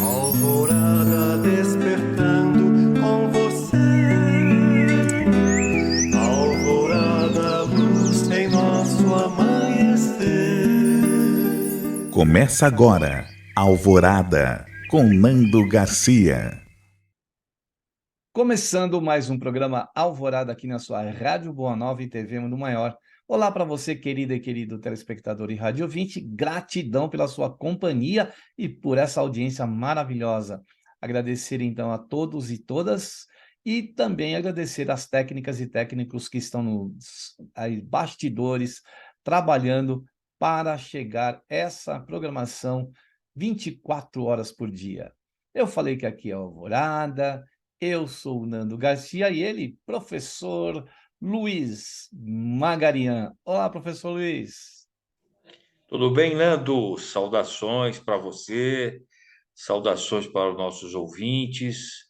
Alvorada despertando com você. Alvorada, luz em nosso amanhecer. Começa agora, Alvorada, com Nando Garcia. Começando mais um programa Alvorada aqui na sua Rádio Boa Nova e TV Mundo Maior. Olá para você, querida e querido telespectador e rádio ouvinte. Gratidão pela sua companhia e por essa audiência maravilhosa. Agradecer então a todos e todas e também agradecer às técnicas e técnicos que estão nos aí, bastidores trabalhando para chegar essa programação 24 horas por dia. Eu falei que aqui é Alvorada. Eu sou o Nando Garcia e ele, professor Luiz Magarian. Olá, professor Luiz. Tudo bem, Nando? Saudações para você, saudações para os nossos ouvintes.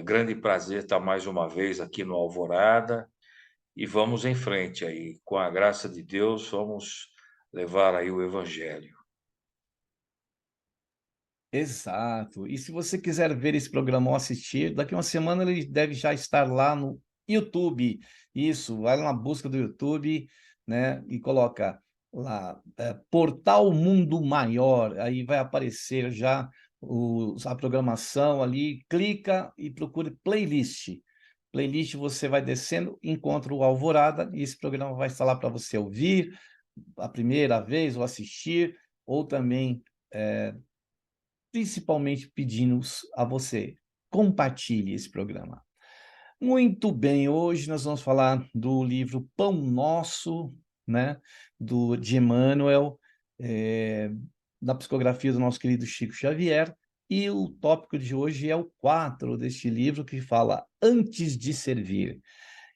Grande prazer estar mais uma vez aqui no Alvorada e vamos em frente aí. Com a graça de Deus, vamos levar aí o Evangelho. Exato. E se você quiser ver esse programa ou assistir, daqui uma semana ele deve já estar lá no YouTube. Isso, vai lá na busca do YouTube, né? E coloca lá, Portal Mundo Maior. Aí vai aparecer já a programação ali. Clica e procure playlist. Playlist você vai descendo, encontra o Alvorada e esse programa vai estar lá para você ouvir a primeira vez ou assistir, ou também principalmente pedindo a você, compartilhe esse programa. Muito bem, hoje nós vamos falar do livro Pão Nosso, né, de Emmanuel, da psicografia do nosso querido Chico Xavier, e o tópico de hoje é o 4 deste livro, que fala Antes de Servir.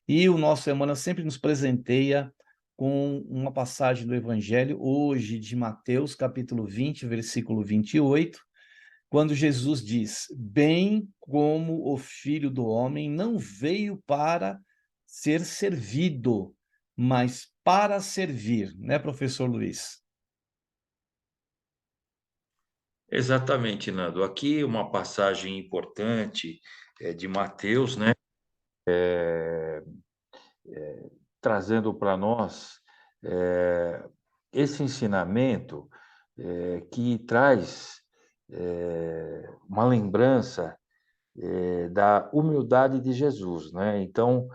E o nosso Emmanuel sempre nos presenteia com uma passagem do Evangelho, hoje de Mateus, capítulo 20, versículo 28, quando Jesus diz: bem como o Filho do Homem não veio para ser servido, mas para servir, né, professor Luiz? Exatamente, Nando. Aqui uma passagem importante de Mateus, né? Trazendo para nós esse ensinamento que traz uma lembrança da humildade de Jesus, né? Então,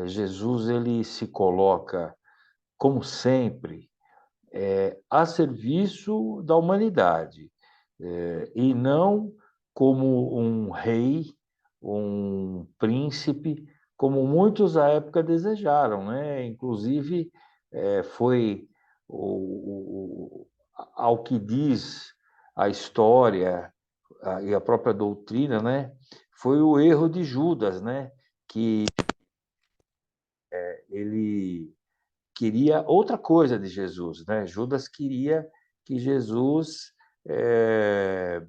Jesus ele se coloca, como sempre, a serviço da humanidade, e não como um rei, um príncipe, como muitos à época desejaram, né? Inclusive, foi ao que diz a história e a própria doutrina, né? Foi o erro de Judas, né? Que ele queria outra coisa de Jesus, né? Judas queria que Jesus eh,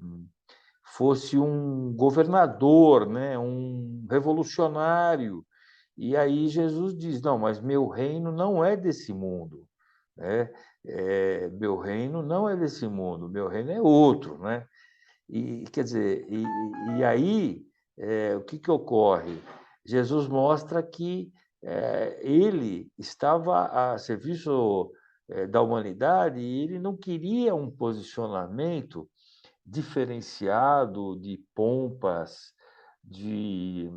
fosse um governador, né? Um revolucionário. E aí Jesus diz: não, mas meu reino não é desse mundo, né? Meu reino não é desse mundo, meu reino é outro, né? E quer dizer, e aí o que que ocorre? Jesus mostra que ele estava a serviço da humanidade e ele não queria um posicionamento diferenciado de pompas, de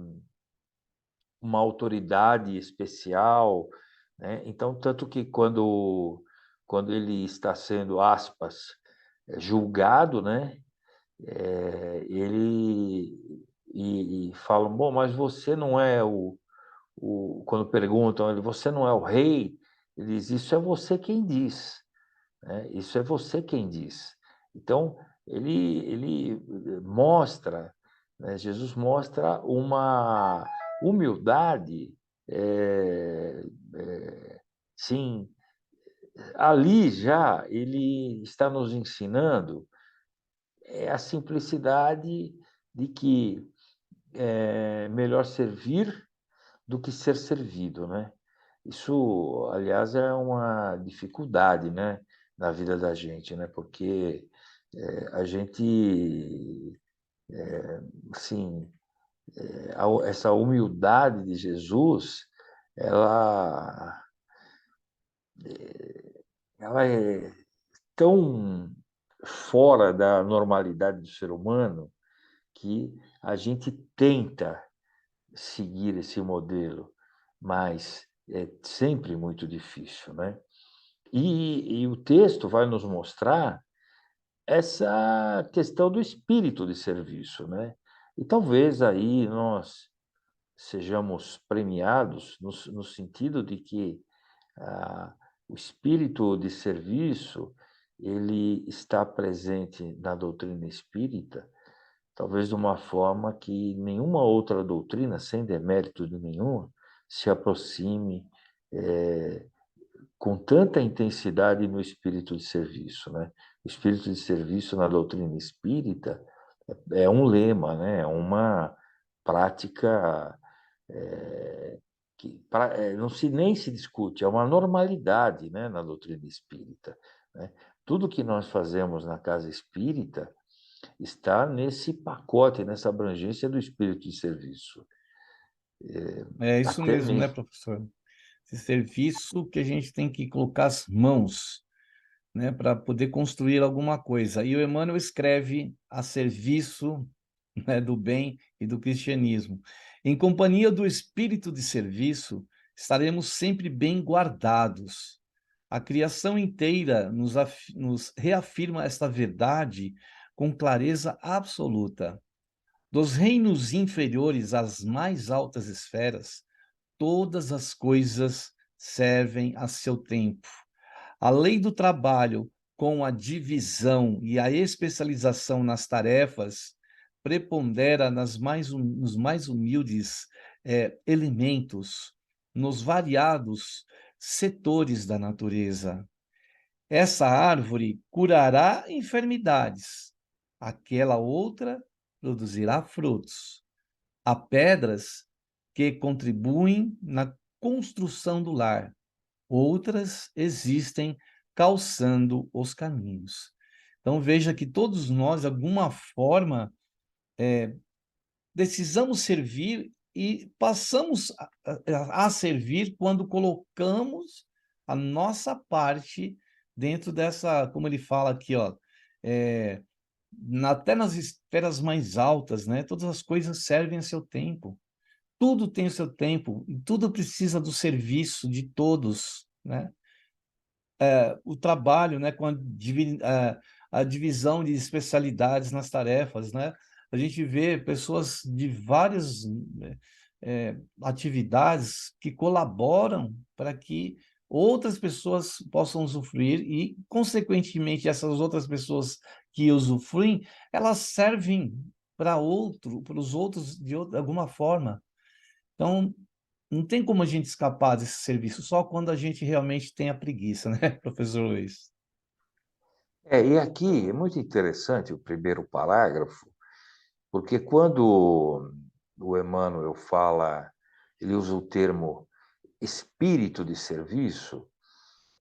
uma autoridade especial, né? Então, tanto que quando ele está sendo, aspas, julgado, né? Ele e falam, bom, mas você não é quando perguntam ele, você não é o rei? Ele diz, isso é você quem diz, né? Isso é você quem diz. Então, ele mostra, né? Jesus mostra uma humildade, sim, ali já ele está nos ensinando a simplicidade de que é melhor servir do que ser servido, né? Isso, aliás, é uma dificuldade, né, na vida da gente, né? Porque a gente, assim, essa humildade de Jesus, ela, ela é tão fora da normalidade do ser humano que a gente tenta seguir esse modelo, mas é sempre muito difícil, né? E o texto vai nos mostrar essa questão do espírito de serviço, né? E talvez aí nós sejamos premiados no sentido de que o espírito de serviço ele está presente na doutrina espírita, talvez de uma forma que nenhuma outra doutrina, sem demérito de nenhum, se aproxime com tanta intensidade no espírito de serviço, né? O espírito de serviço na doutrina espírita é um lema, né? É uma prática não se nem se discute, é uma normalidade, né, na doutrina espírita, né? Tudo que nós fazemos na casa espírita está nesse pacote, nessa abrangência do espírito de serviço. É isso Até mesmo, né, mesmo. professor? Esse serviço que a gente tem que colocar as mãos, né, para poder construir alguma coisa. E o Emmanuel escreve a serviço, né, do bem e do cristianismo. Em companhia do espírito de serviço, estaremos sempre bem guardados. A criação inteira nos reafirma esta verdade com clareza absoluta. Dos reinos inferiores às mais altas esferas, todas as coisas servem a seu tempo. A lei do trabalho, com a divisão e a especialização nas tarefas, prepondera nos mais humildes elementos, nos variados setores da natureza. Essa árvore curará enfermidades, aquela outra produzirá frutos. Há pedras que contribuem na construção do lar, outras existem calçando os caminhos. Então veja que todos nós, de alguma forma, precisamos servir e passamos a servir quando colocamos a nossa parte dentro dessa, como ele fala aqui, ó, é, até nas esferas mais altas, né? Todas as coisas servem a seu tempo. Tudo tem o seu tempo, e tudo precisa do serviço de todos, né? O trabalho, né, com a divisão de especialidades nas tarefas, né? A gente vê pessoas de várias atividades que colaboram para que outras pessoas possam usufruir e, consequentemente, essas outras pessoas que usufruem, elas servem para os outros de alguma forma. Então, não tem como a gente escapar desse serviço, só quando a gente realmente tem a preguiça, né, professor Luiz? E aqui é muito interessante o primeiro parágrafo, porque quando o Emmanuel fala, ele usa o termo espírito de serviço,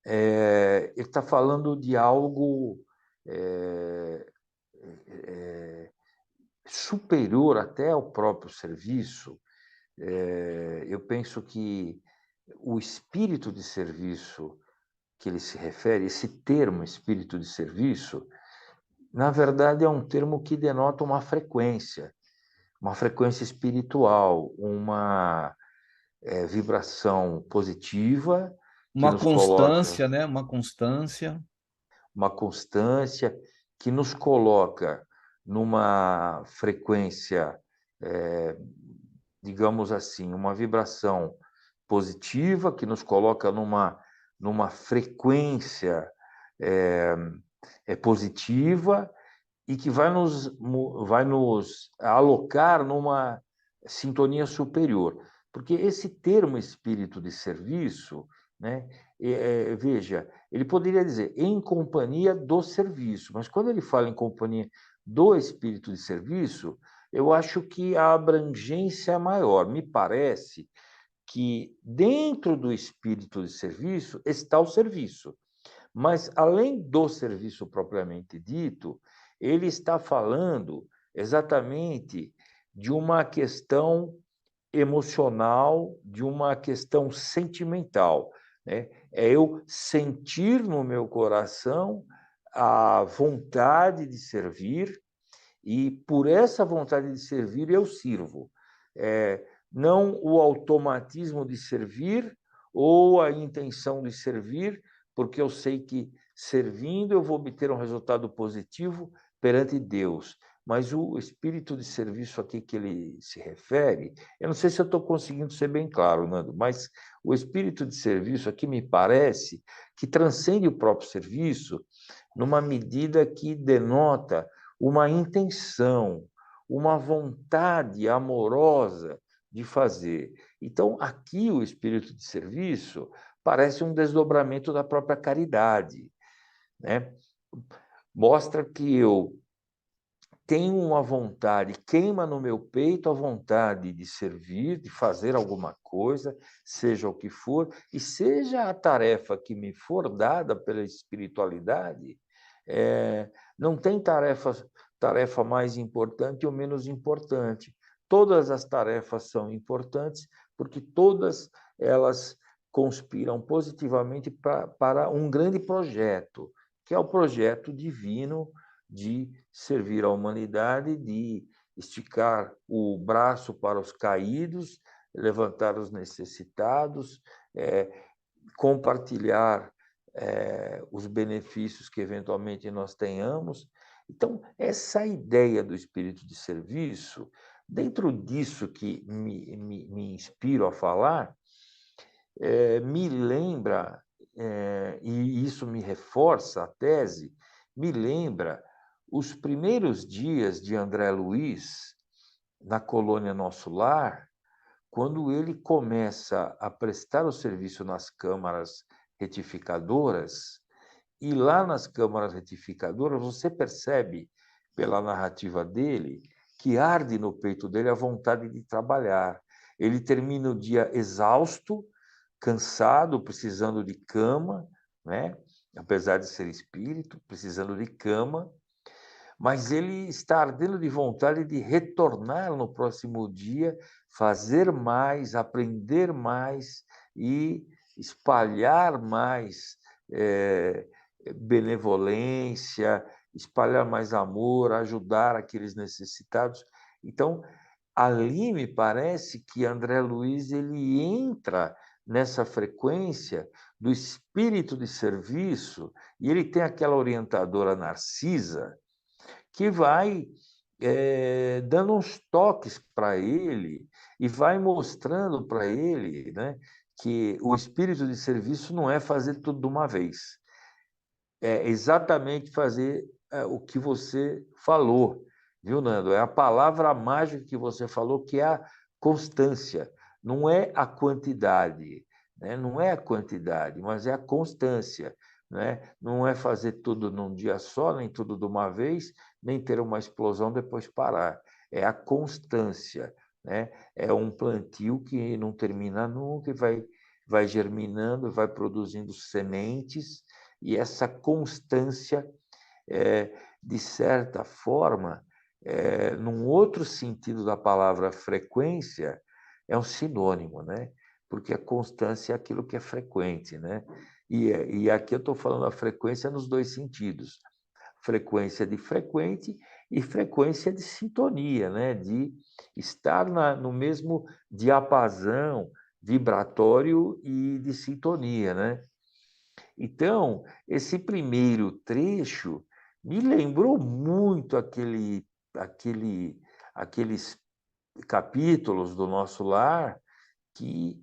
ele está falando de algo é, superior até ao próprio serviço. Eu penso que o espírito de serviço que ele se refere, esse termo espírito de serviço, na verdade é um termo que denota uma frequência espiritual, uma vibração positiva que Uma nos coloca, constância, né? Uma constância. uma constância que nos coloca numa frequência, digamos assim, uma vibração positiva que nos coloca numa frequência positiva e que vai nos alocar numa sintonia superior. Porque esse termo espírito de serviço, né, veja, ele poderia dizer em companhia do serviço, mas quando ele fala em companhia do espírito de serviço, eu acho que a abrangência é maior. Me parece que dentro do espírito de serviço está o serviço, Mas, além do serviço propriamente dito, ele está falando exatamente de uma questão emocional, de uma questão sentimental, né? É eu sentir no meu coração a vontade de servir, e por essa vontade de servir eu sirvo. Não o automatismo de servir ou a intenção de servir, porque eu sei que servindo eu vou obter um resultado positivo perante Deus. Mas o espírito de serviço aqui que ele se refere, eu não sei se eu estou conseguindo ser bem claro, Nando, mas o espírito de serviço aqui me parece que transcende o próprio serviço numa medida que denota uma intenção, uma vontade amorosa de fazer. Então, aqui o espírito de serviço parece um desdobramento da própria caridade, né? Mostra que eu tenho uma vontade, queima no meu peito a vontade de servir, de fazer alguma coisa, seja o que for, e seja a tarefa que me for dada pela espiritualidade, não tem tarefa mais importante ou menos importante. Todas as tarefas são importantes, porque todas elas conspiram positivamente para um grande projeto, que é o projeto divino de servir à humanidade, de esticar o braço para os caídos, levantar os necessitados, compartilhar os benefícios que eventualmente nós tenhamos. Então, essa ideia do espírito de serviço, dentro disso que me inspiro a falar, me lembra, e isso me reforça a tese, me lembra os primeiros dias de André Luiz na colônia Nosso Lar, quando ele começa a prestar o serviço nas câmaras retificadoras, e lá nas câmaras retificadoras você percebe, pela narrativa dele, que arde no peito dele a vontade de trabalhar. Ele termina o dia exausto, cansado, precisando de cama, né? Apesar de ser espírito, precisando de cama, mas ele está ardendo de vontade de retornar no próximo dia, fazer mais, aprender mais e espalhar mais benevolência, espalhar mais amor, ajudar aqueles necessitados. Então, ali me parece que André Luiz ele entra nessa frequência do espírito de serviço, e ele tem aquela orientadora Narcisa, que vai dando uns toques para ele e vai mostrando para ele, né, que o espírito de serviço não é fazer tudo de uma vez. É exatamente fazer o que você falou, viu, Nando? É a palavra mágica que você falou, que é a constância. Não é a quantidade, né? Não é a quantidade, mas é a constância, né? Não é fazer tudo num dia só, nem tudo de uma vez, nem ter uma explosão depois parar. É a constância, né? É um plantio que não termina nunca, e vai germinando, vai produzindo sementes, e essa constância, de certa forma, num outro sentido da palavra frequência, é um sinônimo, né? Porque a constância é aquilo que é frequente, né? E aqui eu estou falando a frequência nos dois sentidos. Frequência de frequente e frequência de sintonia, né? De estar no mesmo diapasão vibratório e de sintonia, né? Então, esse primeiro trecho me lembrou muito aqueles capítulos do Nosso Lar que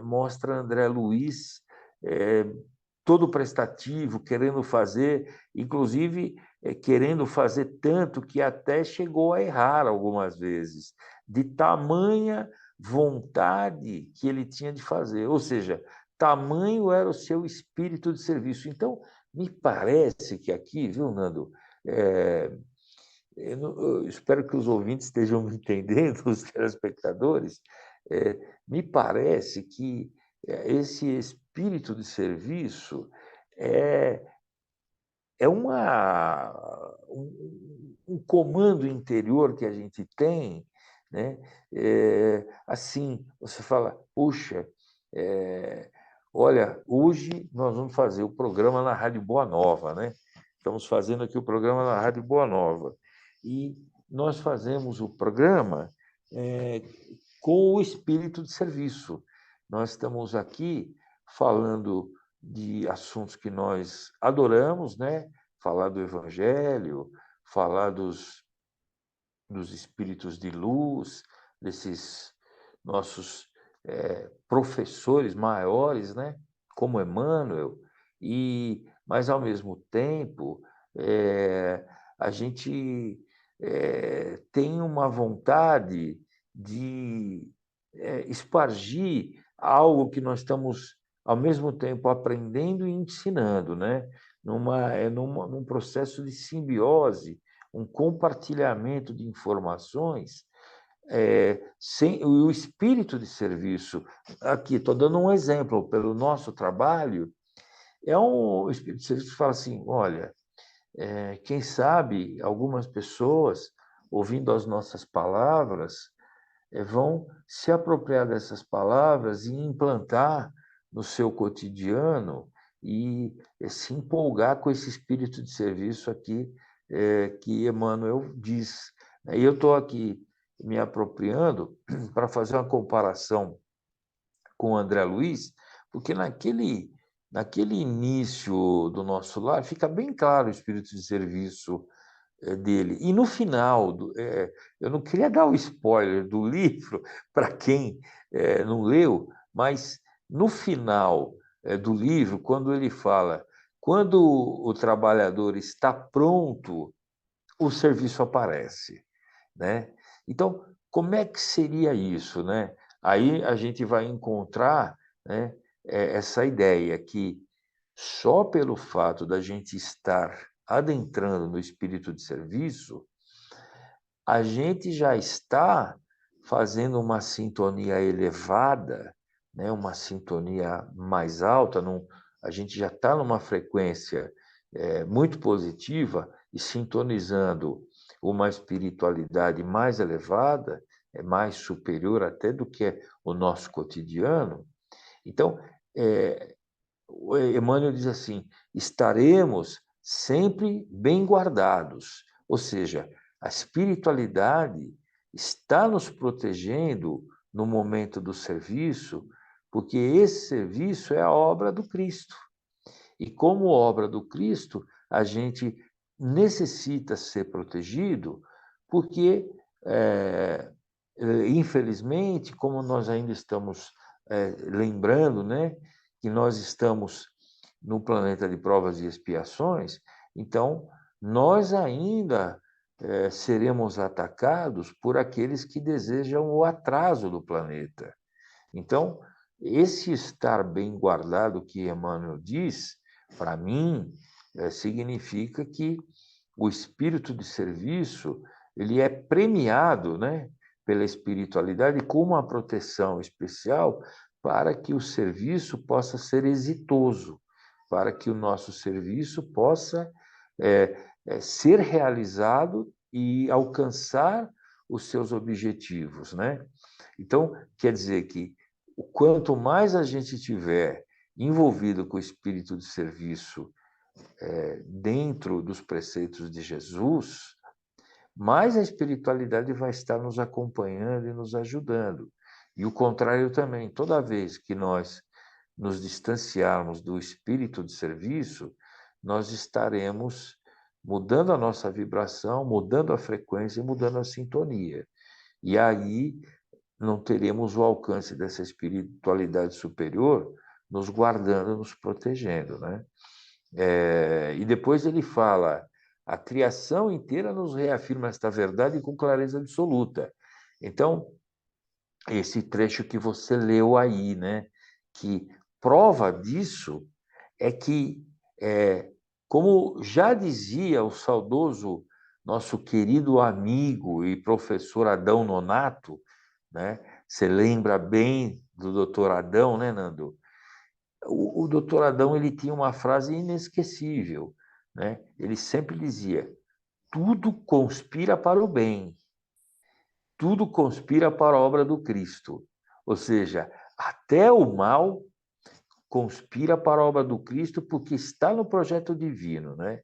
mostra André Luiz todo prestativo, querendo fazer, inclusive querendo fazer tanto que até chegou a errar algumas vezes, de tamanha vontade que ele tinha de fazer. Ou seja, tamanho era o seu espírito de serviço. Então, me parece que aqui, viu, Nando? Eu espero que os ouvintes estejam me entendendo, os telespectadores. Me parece que esse espírito de serviço é, é um comando interior que a gente tem, né? Assim, você fala, puxa, olha, hoje nós vamos fazer o programa na Rádio Boa Nova, né? Estamos fazendo aqui o programa na Rádio Boa Nova. E nós fazemos o programa com o espírito de serviço. Nós estamos aqui falando de assuntos que nós adoramos, né? Falar do Evangelho, falar dos espíritos de luz, desses nossos professores maiores, né? Como Emmanuel, mas, ao mesmo tempo, a gente tem uma vontade de espargir algo que nós estamos, ao mesmo tempo, aprendendo e ensinando, né? Num processo de simbiose, um compartilhamento de informações, sem o espírito de serviço. Aqui, estou dando um exemplo, pelo nosso trabalho, o espírito de serviço que fala assim, olha, quem sabe algumas pessoas, ouvindo as nossas palavras, vão se apropriar dessas palavras e implantar no seu cotidiano e se empolgar com esse espírito de serviço aqui que Emmanuel diz. E eu estou aqui me apropriando para fazer uma comparação com o André Luiz, porque naquele início do nosso lar fica bem claro o espírito de serviço dele. E no final, eu não queria dar o spoiler do livro para quem não leu, mas no final do livro, quando ele fala, quando o trabalhador está pronto, o serviço aparece, né? Então, como é que seria isso, né? Aí a gente vai encontrar, né, essa ideia que só pelo fato da gente estar adentrando no espírito de serviço, a gente já está fazendo uma sintonia elevada, né? Uma sintonia mais alta, a gente já está numa frequência muito positiva e sintonizando uma espiritualidade mais elevada, mais superior até do que o nosso cotidiano. Então, o Emmanuel diz assim, estaremos sempre bem guardados, ou seja, a espiritualidade está nos protegendo no momento do serviço, porque esse serviço é a obra do Cristo. E como obra do Cristo, a gente necessita ser protegido, porque, infelizmente, como nós ainda estamos lembrando, né, que nós estamos no planeta de provas e expiações, então nós ainda seremos atacados por aqueles que desejam o atraso do planeta. Então, esse estar bem guardado que Emmanuel diz, para mim, significa que o espírito de serviço ele é premiado, né, pela espiritualidade com uma proteção especial para que o serviço possa ser exitoso, para que o nosso serviço possa ser realizado e alcançar os seus objetivos, né? Então, quer dizer que quanto mais a gente tiver envolvido com o espírito de serviço dentro dos preceitos de Jesus, mais a espiritualidade vai estar nos acompanhando e nos ajudando. E o contrário também, toda vez que nós nos distanciarmos do espírito de serviço, nós estaremos mudando a nossa vibração, mudando a frequência, mudando a sintonia. E aí não teremos o alcance dessa espiritualidade superior nos guardando, nos protegendo, né? E depois ele fala, a criação inteira nos reafirma esta verdade com clareza absoluta. Então, esse trecho que você leu aí, né? Que prova disso é que, como já dizia o saudoso nosso querido amigo e professor Adão Nonato, né? Você lembra bem do doutor Adão, né, Nando? O doutor Adão ele tinha uma frase inesquecível, né? Ele sempre dizia: tudo conspira para o bem, tudo conspira para a obra do Cristo. Ou seja, até o mal conspira para a obra do Cristo porque está no projeto divino, né?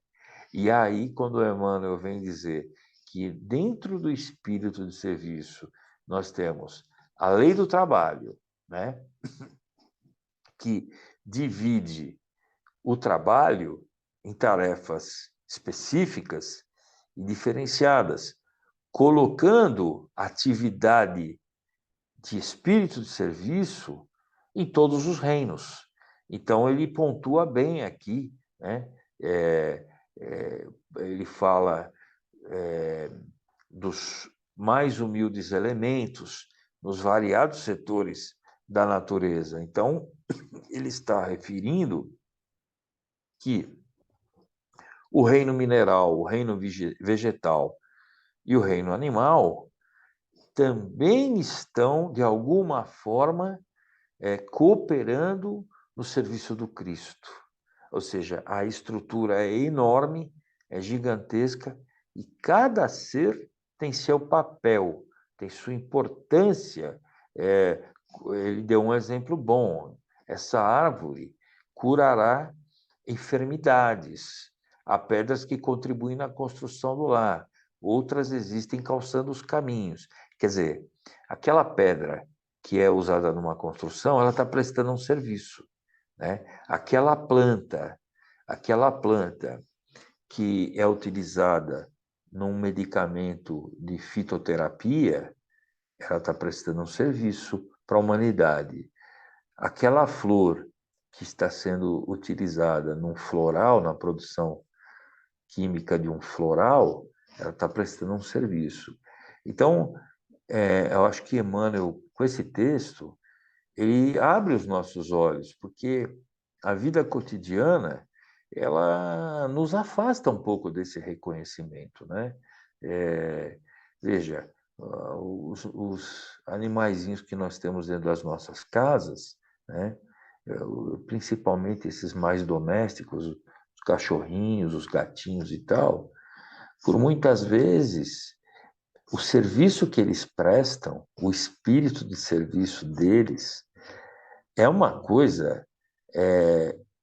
E aí, quando Emmanuel vem dizer que dentro do espírito de serviço nós temos a lei do trabalho, né? Que divide o trabalho em tarefas específicas e diferenciadas, colocando atividade de espírito de serviço em todos os reinos. Então, ele pontua bem aqui, né? Ele fala dos mais humildes elementos nos variados setores da natureza. Então, ele está referindo que o reino mineral, o reino vegetal e o reino animal também estão, de alguma forma, cooperando no serviço do Cristo. Ou seja, a estrutura é enorme, é gigantesca, e cada ser tem seu papel, tem sua importância. Ele deu um exemplo bom. Essa árvore curará enfermidades. Há pedras que contribuem na construção do lar, outras existem calçando os caminhos. Quer dizer, aquela pedra que é usada numa construção, ela está prestando um serviço, né? Aquela planta que é utilizada num medicamento de fitoterapia, ela está prestando um serviço para a humanidade. Aquela flor que está sendo utilizada num floral, na produção química de um floral, ela está prestando um serviço. Então, eu acho que Emmanuel, com esse texto, ele abre os nossos olhos, porque a vida cotidiana, ela nos afasta um pouco desse reconhecimento, né? Veja, os animaizinhos que nós temos dentro das nossas casas, né? Principalmente esses mais domésticos, os cachorrinhos, os gatinhos e tal, por muitas vezes o serviço que eles prestam, o espírito de serviço deles, é uma coisa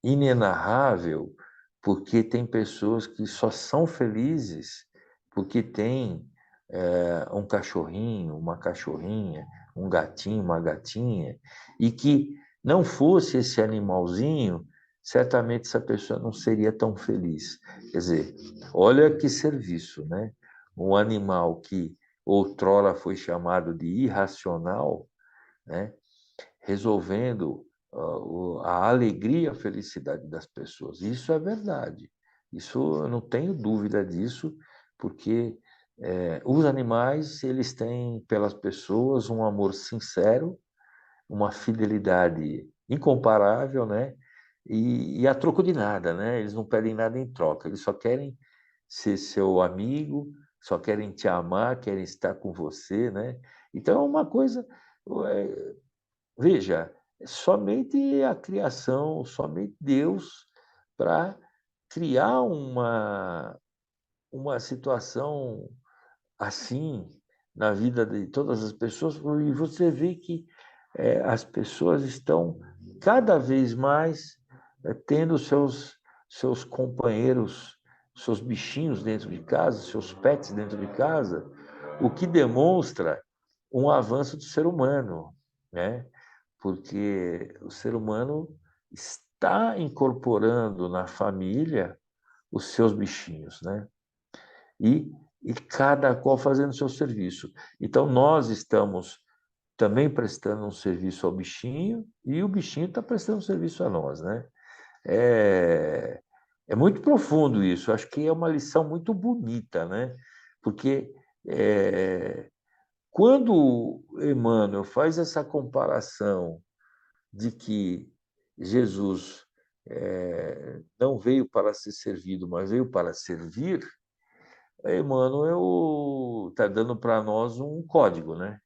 inenarrável, porque tem pessoas que só são felizes porque tem um cachorrinho, uma cachorrinha, um gatinho, uma gatinha, e que não fosse esse animalzinho, certamente essa pessoa não seria tão feliz. Quer dizer, olha que serviço, né? Um animal que outrora foi chamado de irracional, né? Resolvendo a alegria, a felicidade das pessoas. Isso é verdade. Isso eu não tenho dúvida disso, porque os animais eles têm pelas pessoas um amor sincero, uma fidelidade incomparável, né? E a troco de nada, né? Eles não pedem nada em troca, eles só querem ser seu amigo, só querem te amar, querem estar com você, né? Então é uma coisa, veja, somente a criação, somente Deus para criar uma situação assim na vida de todas as pessoas, e você vê que as pessoas estão cada vez mais tendo seus companheiros, seus bichinhos dentro de casa, seus pets dentro de casa, o que demonstra um avanço do ser humano, né? Porque o ser humano está incorporando na família os seus bichinhos, né? E, e cada qual fazendo o seu serviço. Então, nós estamos também prestando um serviço ao bichinho e o bichinho está prestando um serviço a nós, né? É, é muito profundo isso. Acho que é uma lição muito bonita, né? Porque quando Emmanuel faz essa comparação de que Jesus não veio para ser servido, mas veio para servir, Emmanuel está dando para nós um código, né?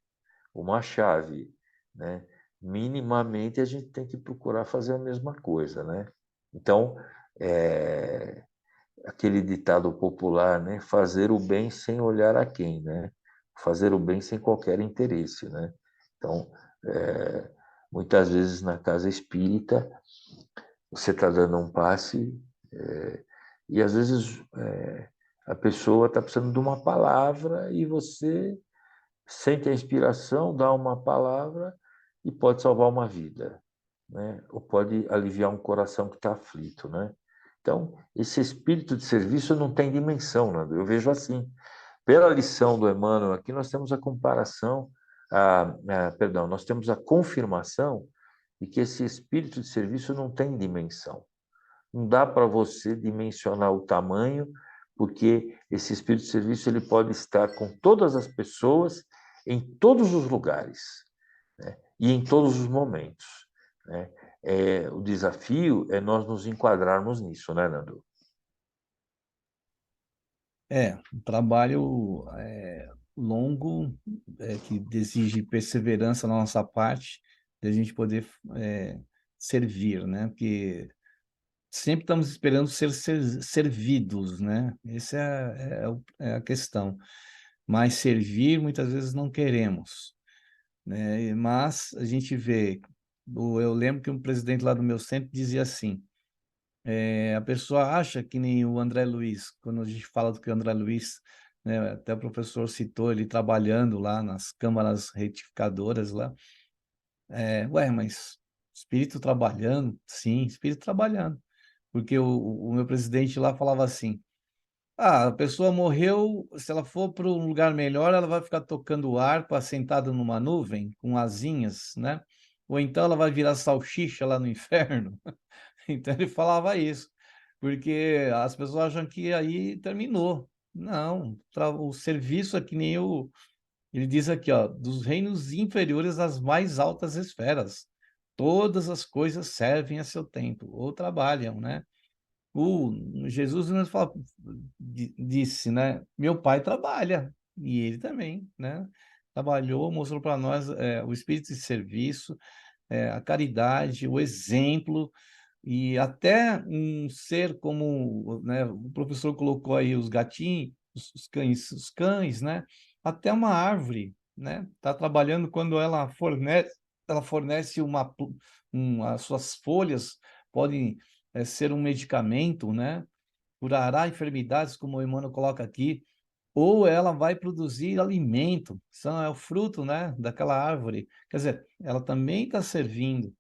Uma chave, né? minimamente a gente tem que procurar fazer a mesma coisa, né? Então, aquele ditado popular, né? Fazer o bem sem olhar a quem, né? Fazer o bem sem qualquer interesse, né? Então, muitas vezes na casa espírita, você está dando um passe e às vezes a pessoa está precisando de uma palavra e você sente a inspiração, dá uma palavra e pode salvar uma vida, né? Ou pode aliviar um coração que está aflito, né? Então, esse espírito de serviço não tem dimensão, Nando. Eu vejo assim. Pela lição do Emmanuel aqui, nós temos a comparação, perdão, nós temos a confirmação de que esse espírito de serviço não tem dimensão. Não dá para você dimensionar o tamanho, porque esse espírito de serviço ele pode estar com todas as pessoas, em todos os lugares, né? E em todos os momentos, né? O desafio é nós nos enquadrarmos nisso, né, Nando? Um trabalho longo, que exige perseverança da nossa parte, de a gente poder servir, né? Porque sempre estamos esperando ser servidos, né? Essa é a questão. Mas servir, muitas vezes, não queremos, né? Mas a gente vê, eu lembro que um presidente lá do meu centro dizia assim, a pessoa acha que nem o André Luiz, quando a gente fala do que o André Luiz, né, até o professor citou ele trabalhando lá nas câmaras retificadoras lá, mas espírito trabalhando? Sim, espírito trabalhando. Porque o meu presidente lá falava assim, a pessoa morreu, se ela for para um lugar melhor, ela vai ficar tocando harpa sentada numa nuvem, com asinhas, né? Ou então ela vai virar salsicha lá no inferno. Então ele falava isso, porque as pessoas acham que aí terminou. Não, o serviço é que nem ele diz aqui, ó, dos reinos inferiores às mais altas esferas. Todas as coisas servem a seu tempo, ou trabalham, né? O Jesus nos fala, disse, né? Meu pai trabalha, e ele também, né? Trabalhou, mostrou para nós o espírito de serviço, a caridade, o exemplo, e até um ser como, né, o professor colocou aí os gatinhos, os cães, né? Até uma árvore, né? Está trabalhando quando ela fornece as suas folhas, podem ser um medicamento, né? Curará enfermidades, como o Emmanuel coloca aqui, ou ela vai produzir alimento, é o fruto, né, daquela árvore. Quer dizer, ela também está servindo.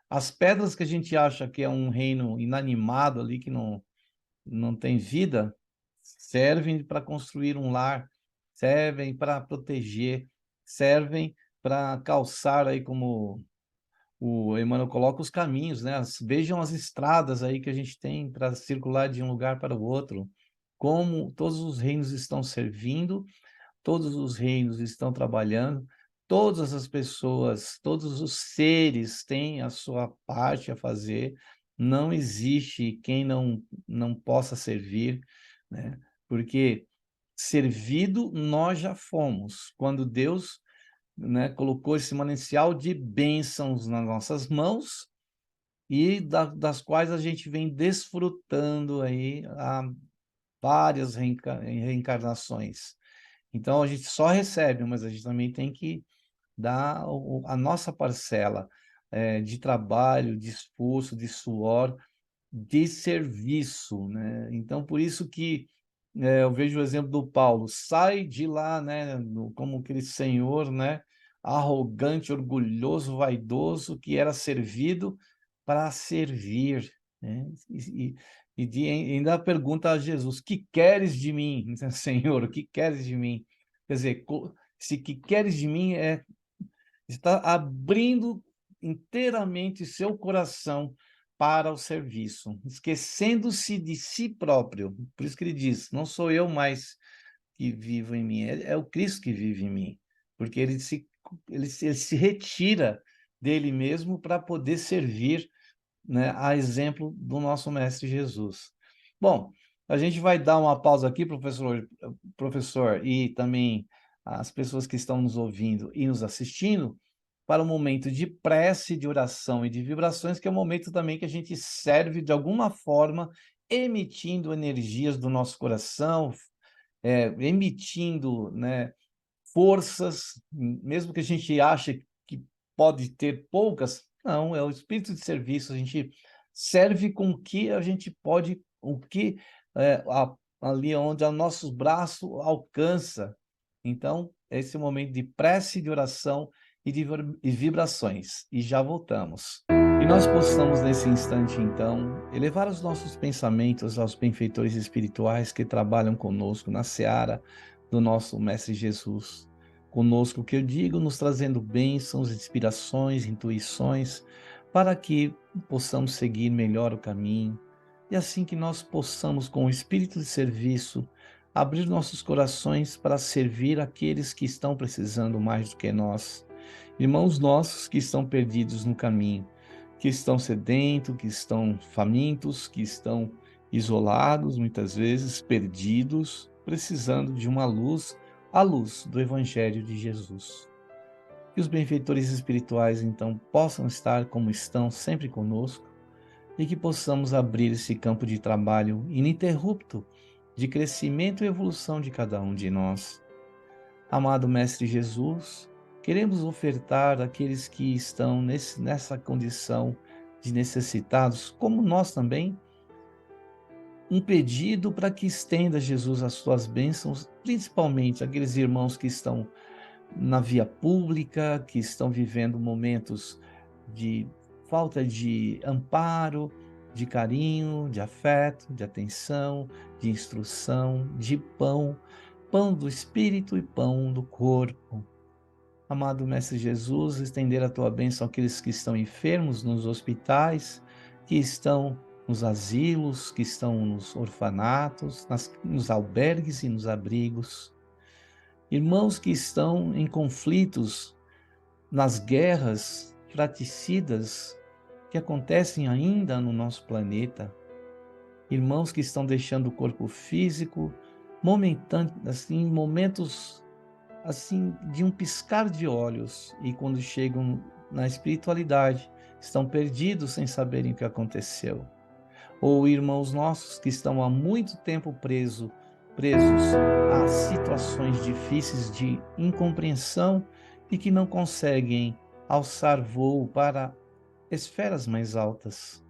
As pedras que a gente acha que é um reino inanimado ali, que não tem vida, servem para construir um lar, servem para proteger, servem para calçar aí, como o Emmanuel coloca, os caminhos, né? Vejam as estradas aí que a gente tem para circular de um lugar para o outro, como todos os reinos estão servindo, todos os reinos estão trabalhando, todas as pessoas, todos os seres têm a sua parte a fazer, não existe quem não possa servir, né? Porque servido nós já fomos, quando Deus, né, colocou esse manancial de bênçãos nas nossas mãos e das quais a gente vem desfrutando aí há várias reencarnações. Então, a gente só recebe, mas a gente também tem que dar a nossa parcela de trabalho, de esforço, de suor, de serviço, né? Então, por isso que eu vejo o exemplo do Paulo, sai de lá, né, como aquele senhor, né, arrogante, orgulhoso, vaidoso, que era servido para servir, né? Ainda pergunta a Jesus, que queres de mim, Senhor, o que queres de mim? Quer dizer, se que queres de mim está abrindo inteiramente seu coração para o serviço, esquecendo-se de si próprio. Por isso que ele diz, não sou eu mais que vivo em mim, é o Cristo que vive em mim, porque ele se retira dele mesmo para poder servir, né, a exemplo do nosso Mestre Jesus. Bom, a gente vai dar uma pausa aqui, professor, e também as pessoas que estão nos ouvindo e nos assistindo, para o momento de prece, de oração e de vibrações, que é o momento também que a gente serve de alguma forma, emitindo energias do nosso coração, emitindo, né, forças, mesmo que a gente ache que pode ter poucas, não, é o espírito de serviço, a gente serve com o que a gente pode, o que ali onde o nosso braço alcança. Então, esse é o momento de prece, de oração e de vibrações. E já voltamos. E nós possamos, nesse instante, então, elevar os nossos pensamentos aos benfeitores espirituais que trabalham conosco na seara do nosso Mestre Jesus. Conosco, que eu digo, nos trazendo bênçãos, inspirações, intuições, para que possamos seguir melhor o caminho, e assim que nós possamos, com o espírito de serviço, abrir nossos corações para servir aqueles que estão precisando mais do que nós. Irmãos nossos que estão perdidos no caminho, que estão sedentos, que estão famintos, que estão isolados, muitas vezes perdidos, precisando de uma luz, a luz do Evangelho de Jesus. Que os benfeitores espirituais, então, possam estar como estão, sempre conosco, e que possamos abrir esse campo de trabalho ininterrupto de crescimento e evolução de cada um de nós. Amado Mestre Jesus, queremos ofertar àqueles que estão nessa condição de necessitados, como nós também, um pedido para que estenda, Jesus, as suas bênçãos, principalmente aqueles irmãos que estão na via pública, que estão vivendo momentos de falta de amparo, de carinho, de afeto, de atenção, de instrução, de pão, pão do espírito e pão do corpo. Amado Mestre Jesus, estender a tua bênção àqueles que estão enfermos nos hospitais, que estão nos asilos, que estão nos orfanatos, nos albergues e nos abrigos. Irmãos que estão em conflitos, nas guerras fratricidas que acontecem ainda no nosso planeta. Irmãos que estão deixando o corpo físico momentâneo, assim, em momentos assim de um piscar de olhos, e quando chegam na espiritualidade, estão perdidos sem saberem o que aconteceu. Ou irmãos nossos que estão há muito tempo presos a situações difíceis de incompreensão e que não conseguem alçar voo para esferas mais altas.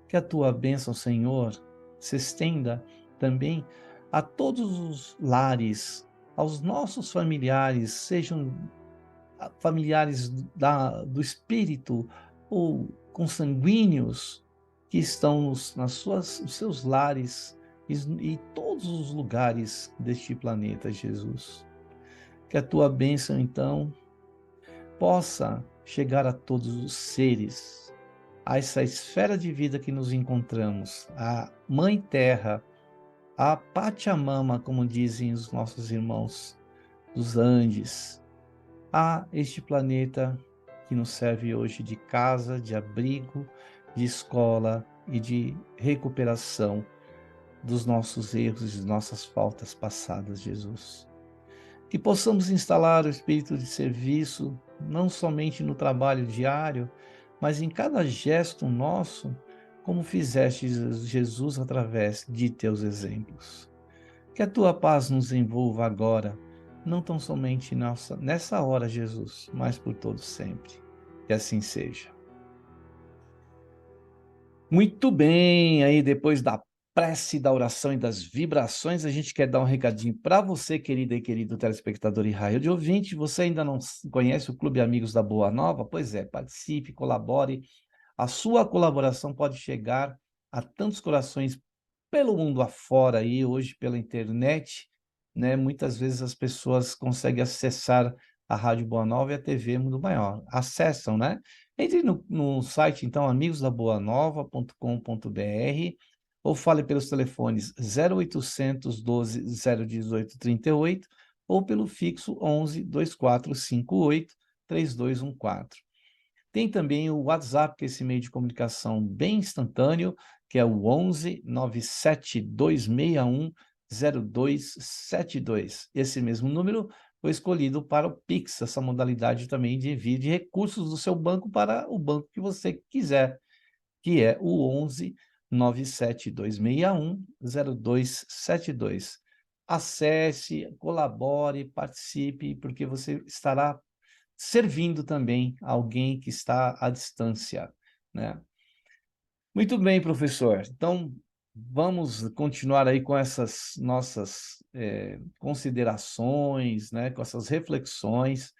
Que a tua bênção, Senhor, se estenda também a todos os lares, aos nossos familiares, sejam familiares do espírito ou consanguíneos, que estão nos seus lares e todos os lugares deste planeta, Jesus. Que a tua bênção, então, possa chegar a todos os seres, a essa esfera de vida que nos encontramos, a Mãe Terra, a Pachamama, como dizem os nossos irmãos dos Andes, a este planeta que nos serve hoje de casa, de abrigo, de escola e de recuperação dos nossos erros e nossas faltas passadas, Jesus. Que possamos instalar o espírito de serviço, não somente no trabalho diário, mas em cada gesto nosso, como fizeste, Jesus, através de teus exemplos. Que a tua paz nos envolva agora, não tão somente nessa hora, Jesus, mas por todo sempre. Que assim seja. Muito bem, aí depois da prece, da oração e das vibrações, a gente quer dar um recadinho para você, querida e querido telespectador e raio de ouvinte. Você ainda não conhece o Clube Amigos da Boa Nova? Pois é, participe, colabore. A sua colaboração pode chegar a tantos corações pelo mundo afora aí, hoje pela internet, né? Muitas vezes as pessoas conseguem acessar a Rádio Boa Nova e a TV Mundo Maior. Acessam, né? Entre no site, então, amigosdaboanova.com.br, ou fale pelos telefones 0800 12 018 38 ou pelo fixo 11 2458 3214. Tem também o WhatsApp, que é esse meio de comunicação bem instantâneo, que é o 11 97 261 0272. Esse mesmo número foi escolhido para o Pix, essa modalidade também de envio de recursos do seu banco para o banco que você quiser, que é o 11 97261 0272. Acesse, colabore, participe, porque você estará servindo também alguém que está à distância, né? Muito bem, professor. Então, vamos continuar aí com essas nossas considerações, né? Com essas reflexões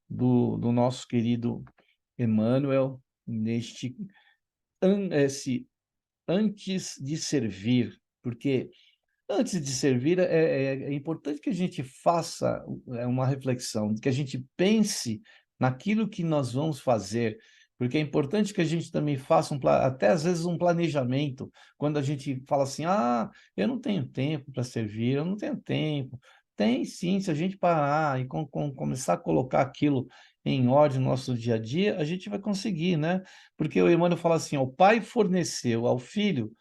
do nosso querido Emmanuel neste esse antes de servir, porque antes de servir é importante que a gente faça uma reflexão, que a gente pense naquilo que nós vamos fazer, porque é importante que a gente também faça até às vezes um planejamento, quando a gente fala assim, eu não tenho tempo para servir, eu não tenho tempo. Tem sim, se a gente parar e começar a colocar aquilo em ordem no nosso dia a dia, a gente vai conseguir, né? Porque o Emmanuel fala assim, o pai forneceu ao filho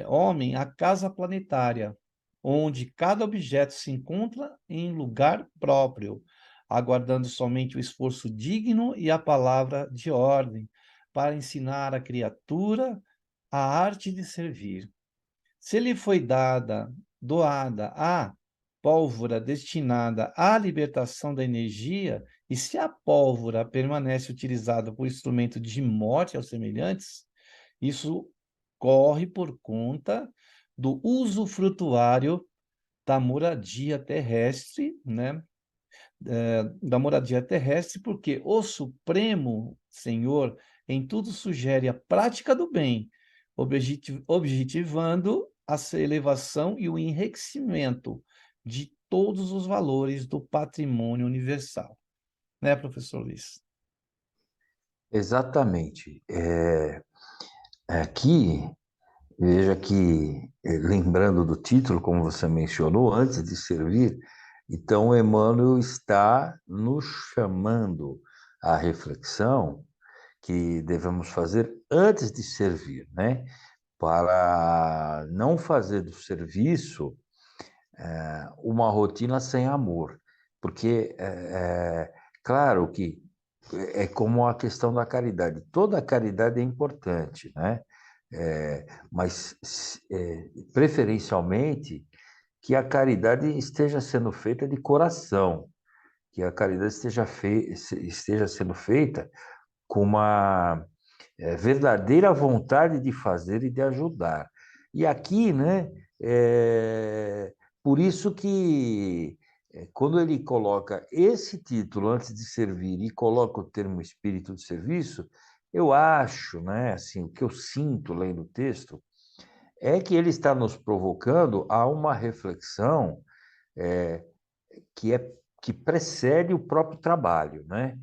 homem, a casa planetária, onde cada objeto se encontra em lugar próprio, aguardando somente o esforço digno e a palavra de ordem, para ensinar à criatura a arte de servir. Se lhe foi doada a pólvora destinada à libertação da energia, e se a pólvora permanece utilizada por instrumento de morte aos semelhantes, isso corre por conta do usufrutuário da moradia terrestre, né? Da moradia terrestre, porque o Supremo Senhor em tudo sugere a prática do bem, objetivando a elevação e o enriquecimento de todos os valores do patrimônio universal. Né, professor Luiz? Exatamente. Aqui, veja que, lembrando do título, como você mencionou, antes de servir, então Emmanuel está nos chamando à reflexão que devemos fazer antes de servir, né? Para não fazer do serviço uma rotina sem amor, porque claro que é como a questão da caridade. Toda a caridade é importante, né? Mas preferencialmente que a caridade esteja sendo feita de coração, que a caridade esteja sendo feita com uma verdadeira vontade de fazer e de ajudar. E aqui, né, por isso que quando ele coloca esse título antes de servir e coloca o termo espírito de serviço, eu acho, né, assim, o que eu sinto lendo o texto é que ele está nos provocando a uma reflexão é, que precede o próprio trabalho, né?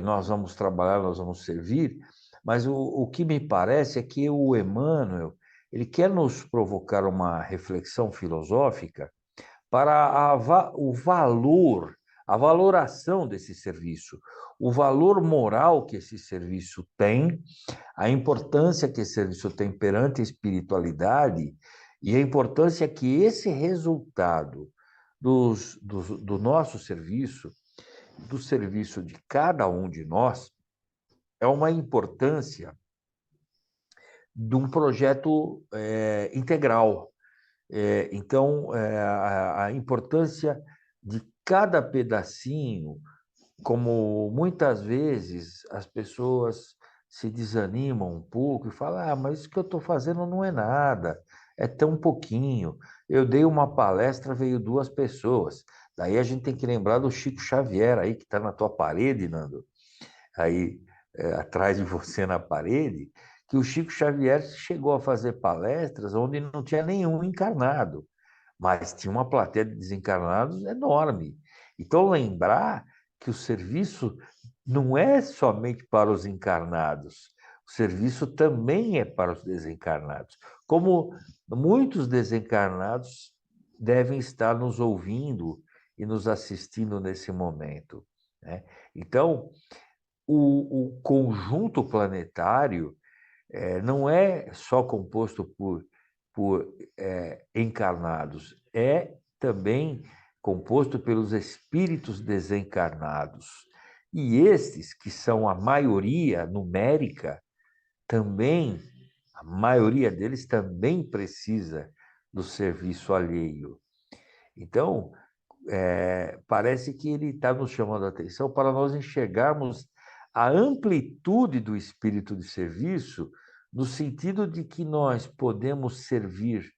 Nós vamos trabalhar, nós vamos servir, mas o que me parece é que o Emmanuel ele quer nos provocar uma reflexão filosófica para o valor, a valoração desse serviço, o valor moral que esse serviço tem, a importância que esse serviço tem perante a espiritualidade e a importância que esse resultado do nosso serviço, do serviço de cada um de nós, é uma importância de um projeto integral. Então, a importância de cada pedacinho, como muitas vezes as pessoas se desanimam um pouco e falam, mas isso que eu estou fazendo não é nada, é tão pouquinho. Eu dei uma palestra, veio 2 pessoas. Daí a gente tem que lembrar do Chico Xavier aí, que está na tua parede, Nando, aí atrás de você na parede, que o Chico Xavier chegou a fazer palestras onde não tinha nenhum encarnado, mas tinha uma plateia de desencarnados enorme. Então, lembrar que o serviço não é somente para os encarnados, o serviço também é para os desencarnados. Como muitos desencarnados devem estar nos ouvindo e nos assistindo nesse momento, né? Então, o conjunto planetário não é só composto por encarnados, é também composto pelos espíritos desencarnados. E estes, que são a maioria numérica, também, a maioria deles também precisa do serviço alheio. Então, parece que ele está nos chamando a atenção para nós enxergarmos a amplitude do espírito de serviço, no sentido de que nós podemos servir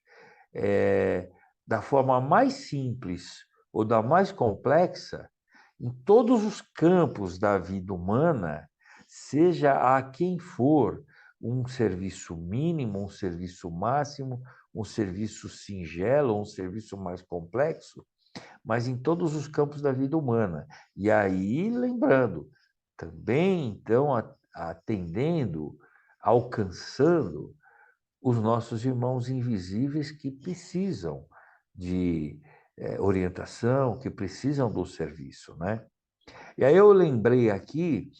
da forma mais simples ou da mais complexa, em todos os campos da vida humana, seja a quem for, um serviço mínimo, um serviço máximo, um serviço singelo, um serviço mais complexo, mas em todos os campos da vida humana. E aí, lembrando, também, então, atendendo, alcançando os nossos irmãos invisíveis que precisam de orientação, que precisam do serviço, né? E aí eu lembrei aqui,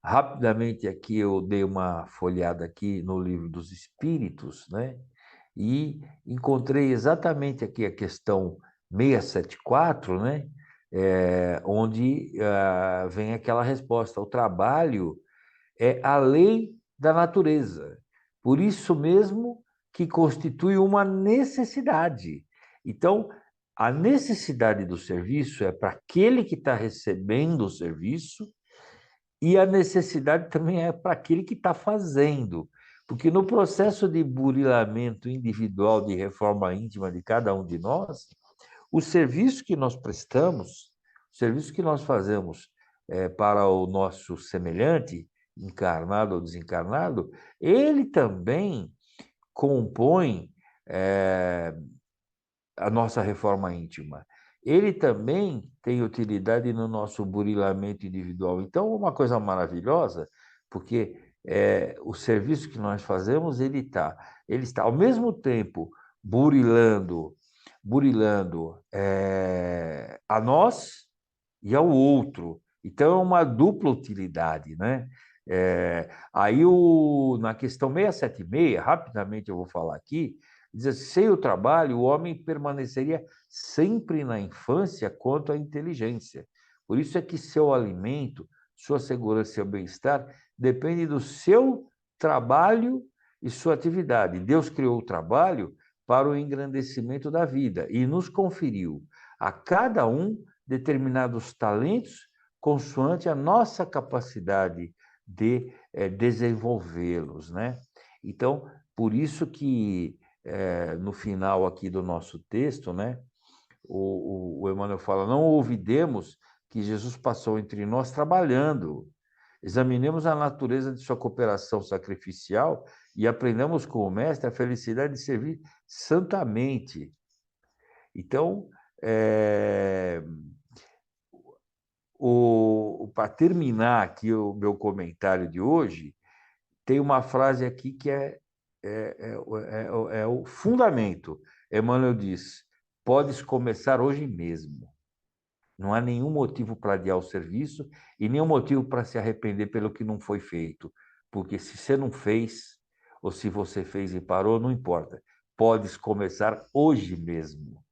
rapidamente aqui eu dei uma folhada aqui no Livro dos Espíritos, né? E encontrei exatamente aqui a questão 674, né? Onde vem aquela resposta: o trabalho é a lei da natureza, por isso mesmo que constitui uma necessidade. Então, a necessidade do serviço é para aquele que está recebendo o serviço, e a necessidade também é para aquele que está fazendo. Porque no processo de burilamento individual, de reforma íntima de cada um de nós, o serviço que nós prestamos, o serviço que nós fazemos para o nosso semelhante, encarnado ou desencarnado, ele também compõe a nossa reforma íntima. Ele também tem utilidade no nosso burilamento individual. Então, uma coisa maravilhosa, porque o serviço que nós fazemos, ele está ao mesmo tempo burilando a nós e ao outro. Então, é uma dupla utilidade, né? Aí, na questão 676, rapidamente eu vou falar aqui, diz assim: sem o trabalho, o homem permaneceria sempre na infância quanto à inteligência. Por isso é que seu alimento, sua segurança e seu bem-estar dependem do seu trabalho e sua atividade. Deus criou o trabalho para o engrandecimento da vida e nos conferiu a cada um determinados talentos consoante a nossa capacidade de desenvolvê-los, né? Então, por isso que no final aqui do nosso texto, né, o Emmanuel fala: não olvidemos que Jesus passou entre nós trabalhando. Examinemos a natureza de sua cooperação sacrificial e aprendamos com o Mestre a felicidade de servir santamente. Então, para terminar aqui o meu comentário de hoje, tem uma frase aqui que é o fundamento. Emmanuel diz: podes começar hoje mesmo. Não há nenhum motivo para adiar o serviço e nenhum motivo para se arrepender pelo que não foi feito. Porque se você não fez, ou se você fez e parou, não importa. Podes começar hoje mesmo.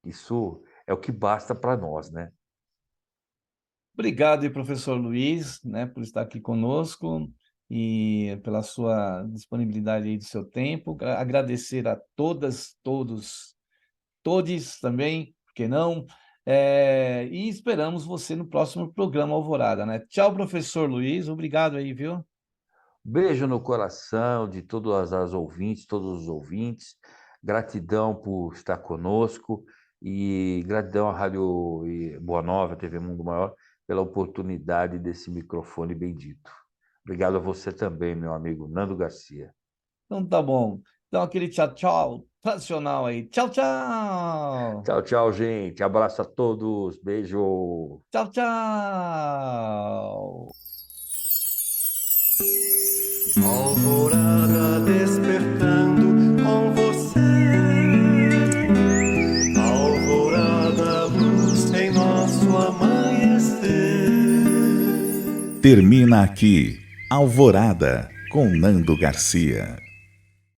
Isso é o que basta para nós, né? Obrigado, professor Luiz, né, por estar aqui conosco e pela sua disponibilidade aí do seu tempo. Agradecer a todas, todos também, por que não? E esperamos você no próximo programa Alvorada, né? Tchau, professor Luiz, obrigado aí, viu? Beijo no coração de todas as ouvintes, todos os ouvintes. Gratidão por estar conosco e gratidão à Rádio Boa Nova, TV Mundo Maior, pela oportunidade desse microfone bendito. Obrigado a você também, meu amigo Nando Garcia. Então tá bom. Então aquele tchau, tchau tradicional aí. Tchau, tchau. Tchau, tchau, gente. Abraço a todos. Beijo. Tchau, tchau. Alvorada despertando com você. Alvorada, luz em nosso amanhecer. Termina aqui Alvorada com Nando Garcia.